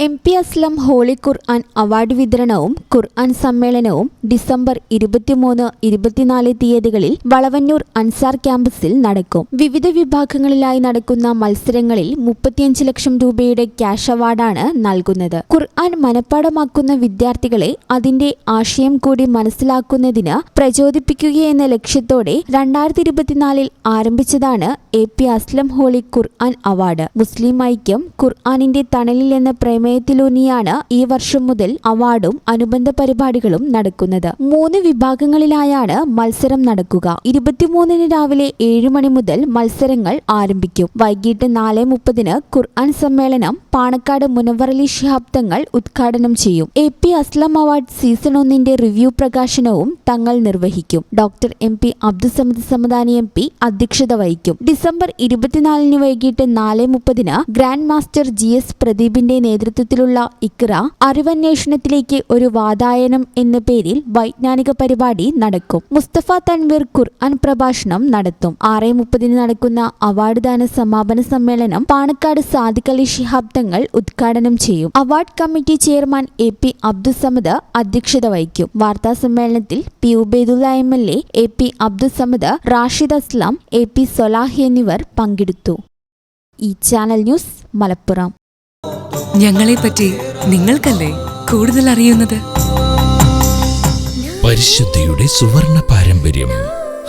MP Aslam holy Quran award വിതരണവും ഖുർആൻ സമ്മേളനവും December 23-24 തീയതികളിൽ വളവന്നൂർ അൻസാർ ക്യാമ്പസിൽ നടക്കും. വിവിധ വിഭാഗങ്ങളിലായി നടക്കുന്ന മത്സരങ്ങളിൽ 35 ലക്ഷം രൂപയുടെ ക്യാഷ് അവാർഡാണ് നൽകുന്നത്. ഖുർആൻ മനഃപ്പാഠമാക്കുന്ന വിദ്യാർത്ഥികളെ അതിന്റെ ആശയം കൂടി മനസ്സിലാക്കുന്നതിന് പ്രചോദിപ്പിക്കുകയെന്ന ലക്ഷ്യത്തോടെ 2024 ആരംഭിച്ചതാണ് AP Aslam holy Quran award. മുസ്ലിം ഐക്യം ഖുർആനിന്റെ തണലിൽ എന്ന പ്രമേയത്തിലൂന്നിയാണ് ഈ വർഷം മുതൽ അവാർഡും അനുബന്ധ പരിപാടികളും നടക്കുന്നത്. 3 വിഭാഗങ്ങളിലായാണ് മത്സരം നടക്കുക. 23-ന് രാവിലെ 7 മണി മുതൽ മത്സരങ്ങൾ ആരംഭിക്കും. വൈകിട്ട് 4:30-ന് ഖുർആൻ സമ്മേളനം പാണക്കാട് മുനവ്വറലി ശിഹാബ് തങ്ങൾ ഉദ്ഘാടനം ചെയ്യും. AP അസ്ലം അവാർഡ് സീസൺ 1-ന്റെ റിവ്യൂ പ്രകാശനവും തങ്ങൾ നിർവഹിക്കും. Doctor MP Abdussamad Samadani MP അധ്യക്ഷത വഹിക്കും. ഡിസംബർ 24-ന് വൈകിട്ട് 4:30-ന് ഗ്രാൻഡ് മാസ്റ്റർ GS പ്രദീപിന്റെ നേതൃത്വത്തിലുള്ള ഇക്ര അറിവന്വേഷണത്തിലേക്ക് ഒരു വാതായനം എന്ന പേരിൽ വൈജ്ഞാനിക പരിപാടി നടക്കും. മുസ്തഫ തൻവീർ ഖുർആൻ പ്രഭാഷണം നടത്തും. 6:30-ന് നടക്കുന്ന അവാർഡ് ദാന സമാപന സമ്മേളനം പാണക്കാട് സാദിഖ് അലി ശിഹാബ് തങ്ങൾ ഉദ്ഘാടനം ചെയ്യും. Award committee chairman AP Abdussamad അധ്യക്ഷത വഹിക്കും. വാർത്താ സമ്മേളനത്തിൽ P Ubaidullah MLA, AP Abdussamad, Rashid അസ്ലാം, AP സൊലാഹ് എന്നിവർ പങ്കെടുത്തു. ഈ ചാനൽ ന്യൂസ് മലപ്പുറം. ഞങ്ങളെപ്പറ്റി നിങ്ങൾക്കല്ലേ കൂടുതൽ അറിയുന്നത്? പരിശുദ്ധിയുടെ സുവർണ പാരമ്പര്യം.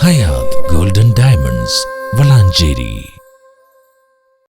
Hayath golden diamonds, Valanchery.